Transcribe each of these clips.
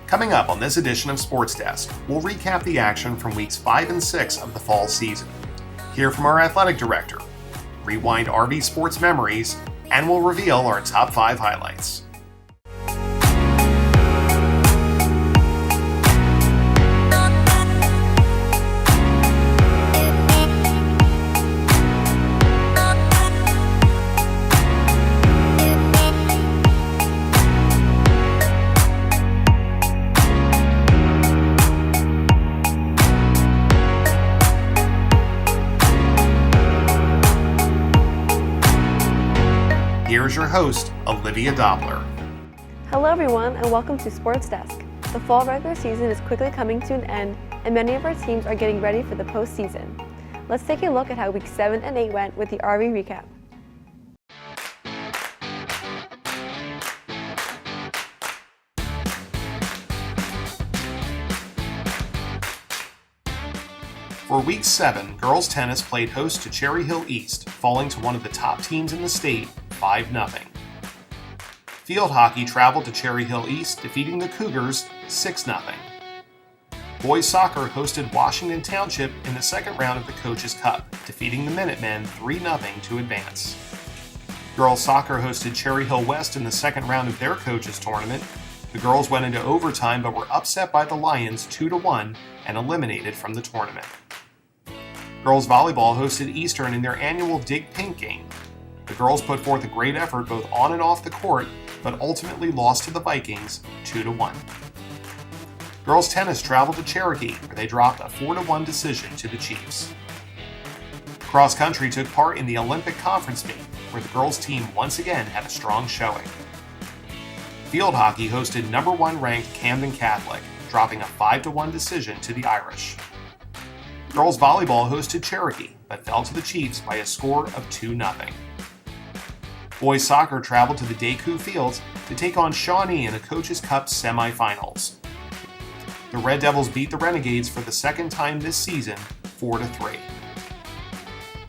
Coming up on this edition of Sports Desk, we'll recap the action from weeks 5 and 6 of the fall season, hear from our athletic director, rewind RV sports memories, and we'll reveal our top 5 highlights. Here's your host, Olivia Doppler. Hello everyone and welcome to Sports Desk. The fall regular season is quickly coming to an end and many of our teams are getting ready for the postseason. Let's take a look at how weeks 7 and 8 went with the RV recap. For week 7, girls tennis played host to Cherry Hill East, falling to one of the top teams in the state, 5-0. Field hockey traveled to Cherry Hill East, defeating the Cougars 6-0. Boys soccer hosted Washington Township in the second round of the Coaches Cup, defeating the Minutemen 3-0 to advance. Girls soccer hosted Cherry Hill West in the second round of their Coaches tournament. The girls went into overtime but were upset by the Lions 2-1 and eliminated from the tournament. Girls volleyball hosted Eastern in their annual Dig Pink game. The girls put forth a great effort both on and off the court, but ultimately lost to the Vikings 2-1. Girls tennis traveled to Cherokee, where they dropped a 4-1 decision to the Chiefs. Cross country took part in the Olympic Conference meet, where the girls team once again had a strong showing. Field hockey hosted number 1 ranked Camden Catholic, dropping a 5-1 decision to the Irish. Girls volleyball hosted Cherokee, but fell to the Chiefs by a score of 2-0. Boys soccer traveled to the Deku Fields to take on Shawnee in the Coaches Cup semifinals. The Red Devils beat the Renegades for the second time this season, 4-3.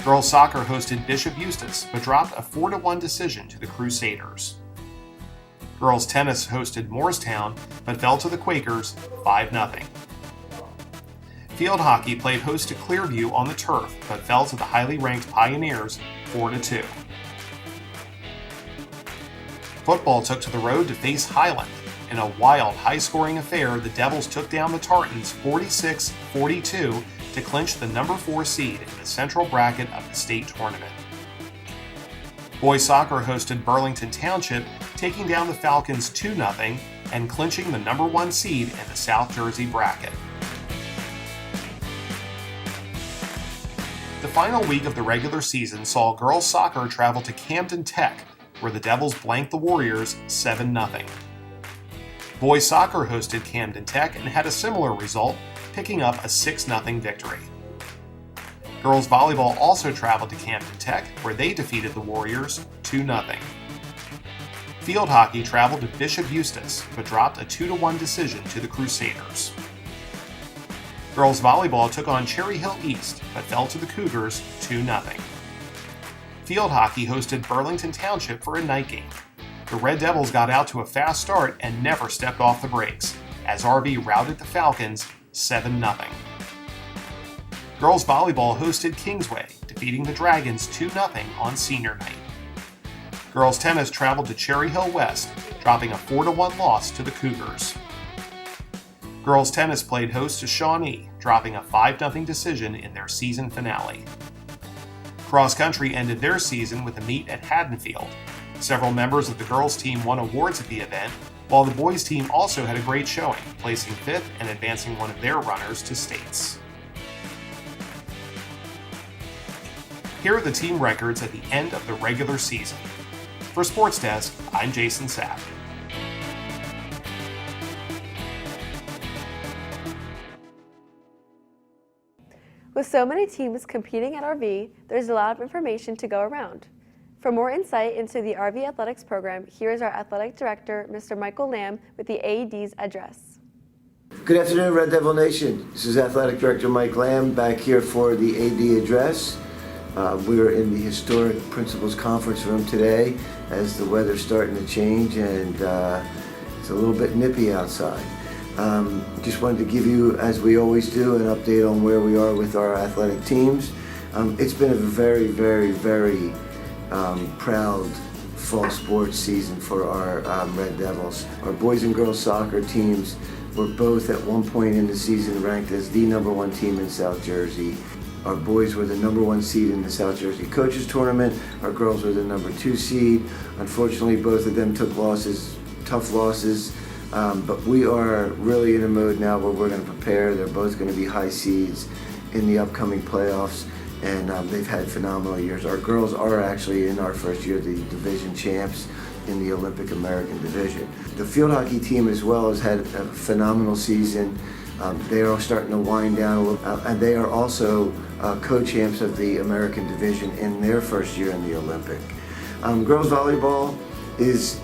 Girls soccer hosted Bishop Eustace, but dropped a 4-1 decision to the Crusaders. Girls tennis hosted Morristown, but fell to the Quakers 5-0. Field hockey played host to Clearview on the turf, but fell to the highly ranked Pioneers 4-2. Football took to the road to face Highland. In a wild, high-scoring affair, the Devils took down the Tartans 46-42 to clinch the number 4 seed in the central bracket of the state tournament. Boys soccer hosted Burlington Township, taking down the Falcons 2-0 and clinching the number 1 seed in the South Jersey bracket. The final week of the regular season saw girls soccer travel to Camden Tech, where the Devils blanked the Warriors 7-0. Boys soccer hosted Camden Tech and had a similar result, picking up a 6-0 victory. Girls volleyball also traveled to Camden Tech, where they defeated the Warriors 2-0. Field hockey traveled to Bishop Eustace, but dropped a 2-1 decision to the Crusaders. Girls volleyball took on Cherry Hill East, but fell to the Cougars 2-0. Field hockey hosted Burlington Township for a night game. The Red Devils got out to a fast start and never stepped off the brakes, as RV routed the Falcons 7-0. Girls volleyball hosted Kingsway, defeating the Dragons 2-0 on senior night. Girls tennis traveled to Cherry Hill West, dropping a 4-1 loss to the Cougars. Girls tennis played host to Shawnee, dropping a 5-0 decision in their season finale. Cross country ended their season with a meet at Haddonfield. Several members of the girls team won awards at the event, while the boys team also had a great showing, placing 5th and advancing one of their runners to states. Here are the team records at the end of the regular season. For Sports Desk, I'm Jason Sapp. With so many teams competing at RV, there's a lot of information to go around. For more insight into the RV Athletics program, here is our Athletic Director, Mr. Michael Lamb, with the AED's address. Good afternoon, Red Devil Nation. This is Athletic Director Mike Lamb back here for the AD address. We are in the historic Principals Conference Room today as the weather's starting to change and it's a little bit nippy outside. Just wanted to give you, as we always do, an update on where we are with our athletic teams. It's been a very, very, very proud fall sports season for our Red Devils. Our boys and girls soccer teams were both at one point in the season ranked as the #1 team in South Jersey. Our boys were the #1 seed in the South Jersey Coaches Tournament. Our girls were the #2 seed. Unfortunately, both of them took losses, tough losses. But we are really in a mode now where we're going to prepare. They're both going to be high seeds in the upcoming playoffs, and they've had phenomenal years. Our girls are actually in our first year the division champs in the Olympic American Division. The field hockey team as well has had a phenomenal season. They are starting to wind down a little, and they are also co-champs of the American Division in their first year in the Olympic. Girls volleyball is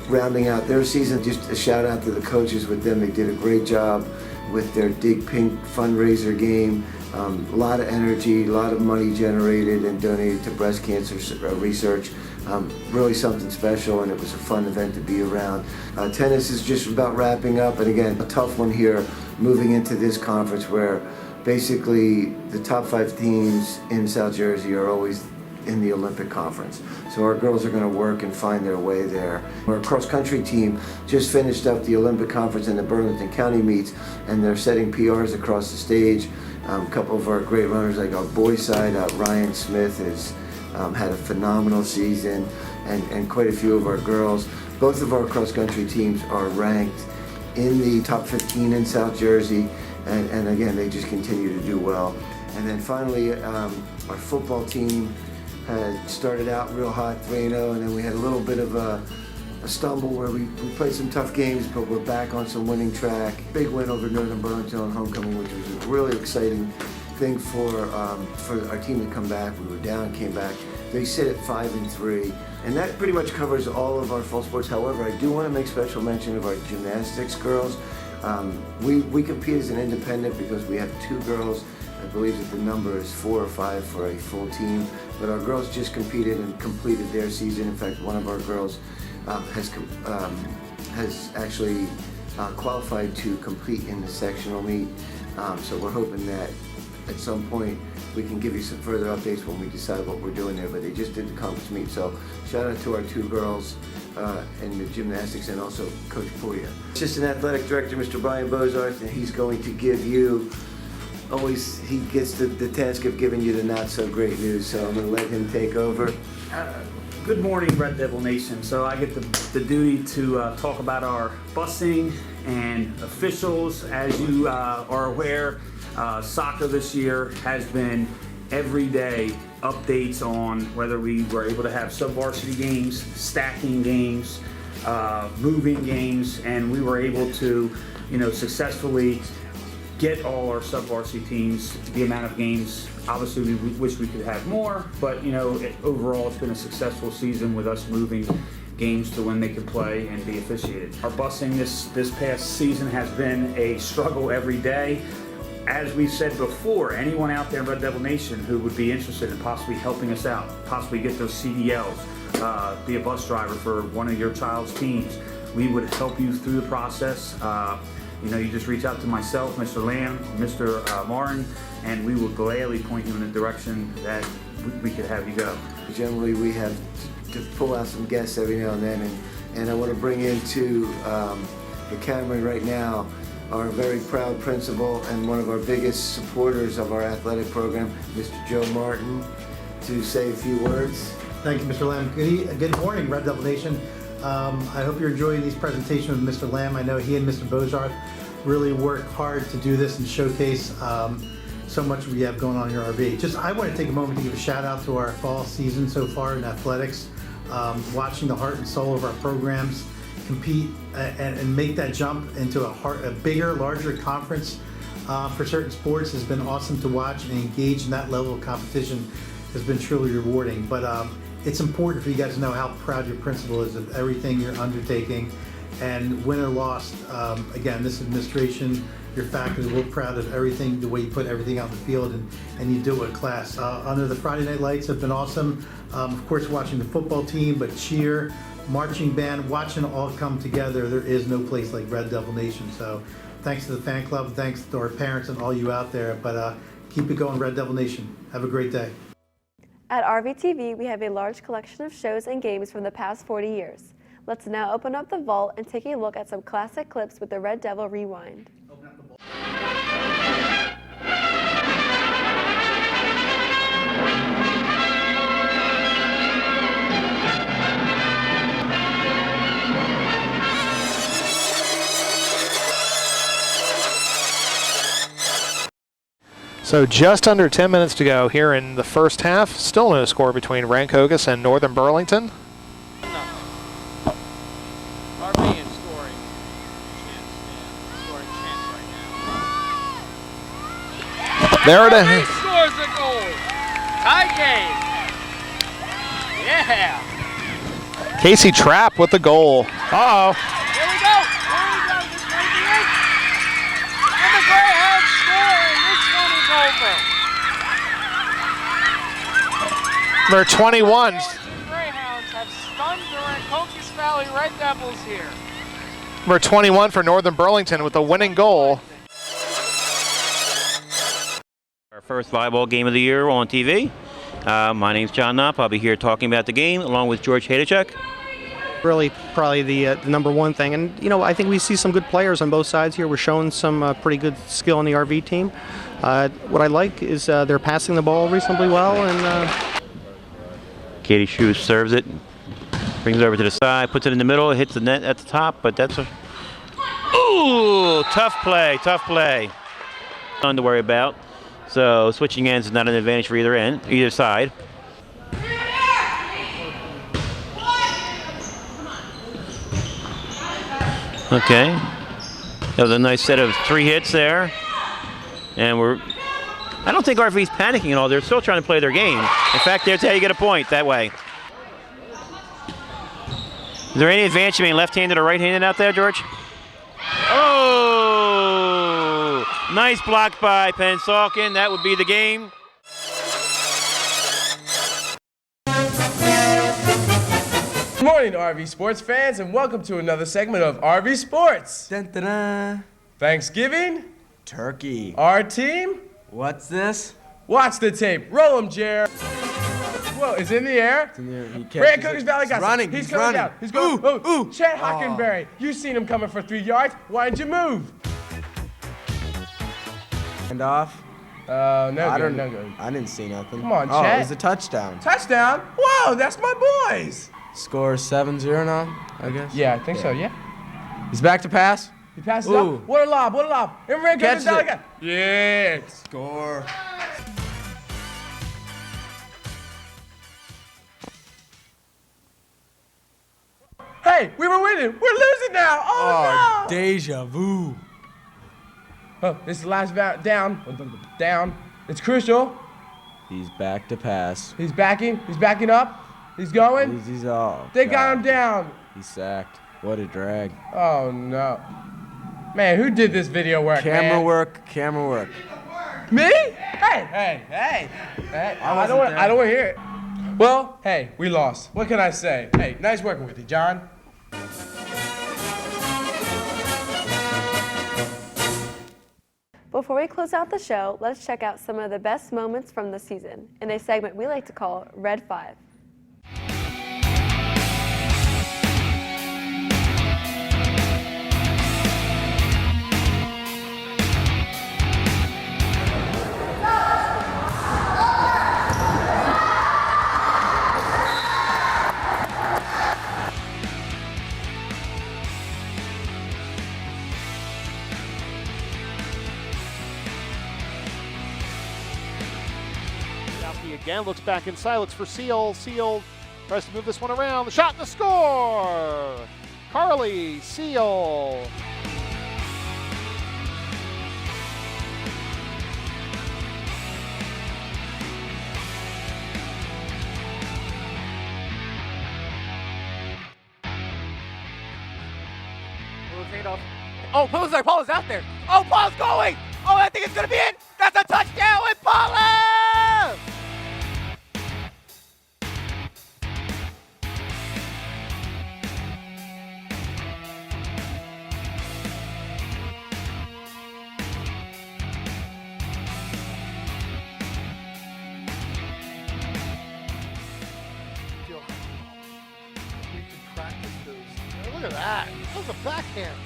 rounding out their season. Just a shout out to the coaches with them. They did a great job with their Dig Pink fundraiser game. A lot of energy, a lot of money generated and donated to breast cancer research. Really something special, and it was a fun event to be around. Tennis is just about wrapping up, and again, a tough one here moving into this conference where basically the top 5 teams in South Jersey are always in the Olympic Conference. So our girls are going to work and find their way there. Our cross-country team just finished up the Olympic Conference in the Burlington County meets, and they're setting PRs across the stage. A couple of our great runners, like our boys side, Ryan Smith has had a phenomenal season, and quite a few of our girls. Both of our cross-country teams are ranked in the top 15 in South Jersey, and again, they just continue to do well. And then finally, our football team had started out real hot, 3-0, and then we had a little bit of a stumble where we played some tough games, but we're back on some winning track. Big win over Northern Burlington on homecoming, which was a really exciting thing for our team to come back. We were down, came back. They sit at 5-3, and that pretty much covers all of our fall sports. However, I do want to make special mention of our gymnastics girls. We compete as an independent because we have 2 girls. I believe that the number is 4 or 5 for a full team, but our girls just competed and completed their season. In fact, one of our girls has actually qualified to compete in the sectional meet. So we're hoping that at some point we can give you some further updates when we decide what we're doing there. But they just did the conference meet, so shout out to our 2 girls in the gymnastics, and also Coach Poya. Assistant Athletic Director, Mr. Brian Bozarth, and he's going to give you, he gets the task of giving you the not so great news, so I'm going to let him take over. Good morning, Red Devil Nation. So I get the duty to talk about our busing and officials. As you are aware, soccer this year has been every day updates on whether we were able to have sub-varsity games, stacking games, moving games, and we were able to, successfully get all our sub-varsity teams the amount of games. Obviously, we wish we could have more, but overall, it's been a successful season with us moving games to when they could play and be officiated. Our busing this past season has been a struggle every day. As we said before, anyone out there in Red Devil Nation who would be interested in possibly helping us out, possibly get those CDLs, be a bus driver for one of your child's teams, we would help you through the process. You just reach out to myself, Mr. Lamb, Mr. Martin, and we will gladly point you in the direction that we could have you go. Generally, we have to pull out some guests every now and then, and I want to bring into the camera right now our very proud principal and one of our biggest supporters of our athletic program, Mr. Joe Martin, to say a few words. Thank you, Mr. Lamb. Good morning, Red Devil Nation. I hope you're enjoying these presentations with Mr. Lamb. I know he and Mr. Bozarth really work hard to do this and showcase so much we have going on in your RV. I want to take a moment to give a shout out to our fall season so far in athletics. Watching the heart and soul of our programs compete and make that jump into a bigger, larger conference for certain sports has been awesome to watch, and engage in that level of competition has been truly rewarding. But it's important for you guys to know how proud your principal is of everything you're undertaking, and win or lost. Again, this administration, your faculty, we're proud of everything, the way you put everything out in the field, and you do it with class. Under the Friday Night Lights have been awesome. Of course, watching the football team, but cheer, marching band, watching it all come together. There is no place like Red Devil Nation. So thanks to the fan club, thanks to our parents and all you out there. But keep it going, Red Devil Nation. Have a great day. At RVTV, we have a large collection of shows and games from the past 40 years. Let's now open up the vault and take a look at some classic clips with the Red Devil Rewind. So just under 10 minutes to go here in the first half. Still no score between Rancocas and Northern Burlington. RV in scoring chance right now. There it RV is. scores a goal. Tie game. Yeah. Casey Trapp with the goal. Uh-oh. Here we go. This might be it. And the Greyhounds score, and this one is over. Number 21. The Greyhounds have stunned the Rancocas Valley Red Devils here. Number 21 for Northern Burlington with the winning goal. Our first volleyball game of the year on TV. My name's John Knopp. I'll be here talking about the game along with George Hadachek. Really probably the number one thing. And, you know, I think we see some good players on both sides here. We're showing some pretty good skill on the RV team. What I like is they're passing the ball reasonably well. And Katie Shoes serves it, brings it over to the side, puts it in the middle, hits the net at the top, but that's a... Ooh, tough play. Nothing to worry about. So switching ends is not an advantage for either side. Okay, that was a nice set of 3 hits there, and I don't think RV's panicking at all. They're still trying to play their game. In fact, that's how you get a point that way. Is there any advantage to being left-handed or right-handed out there, George? Oh, nice block by Pensalkin. That would be the game. Good morning, RV sports fans, and welcome to another segment of RV Sports. Dun, dun, dun. Thanksgiving, Turkey. our team. What's this? Watch the tape. Roll him, Jer. Whoa, it's in the air. Rancocas Valley got running. He's He's coming running. down. He's going. Ooh. Chet Hockenberry. You seen him coming for 3 yards. Why didn't you move? And off. No I good. didn't see nothing. Come on, Oh, Chet. it was a touchdown. Touchdown. Whoa, that's my boys. Score 7-0 now, I guess. Yeah, I think so, yeah. He's back to pass. He passes Ooh. up. What a lob. And Rancocas Catches Valley it. got. Yeah. Score. Hey, we were winning. We're losing now. Oh, no. Deja vu. Oh, this is the last down. Down. It's crucial. He's back to pass. He's backing up. He's going. He's all. They got him down. He's sacked. What a drag. Oh no. Man, who did this video work? Camera man? work. Me? Hey. I don't want to hear it. Well, hey, we lost. What can I say? Hey, nice working with you, John. Before we close out the show, let's check out some of the best moments from the season in a segment we like to call Red 5. Again, looks back in silence for Seal. Seal tries to move this one around. The shot and the score! Carly Seal. Oh, Paula's out there. Oh, Paula's going. Oh, I think it's going to be it. That's a touchdown with Paula! at that. That was a backhand.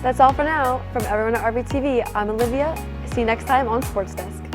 That's all for now. From everyone at RVTV, I'm Olivia. See you next time on Sports Desk.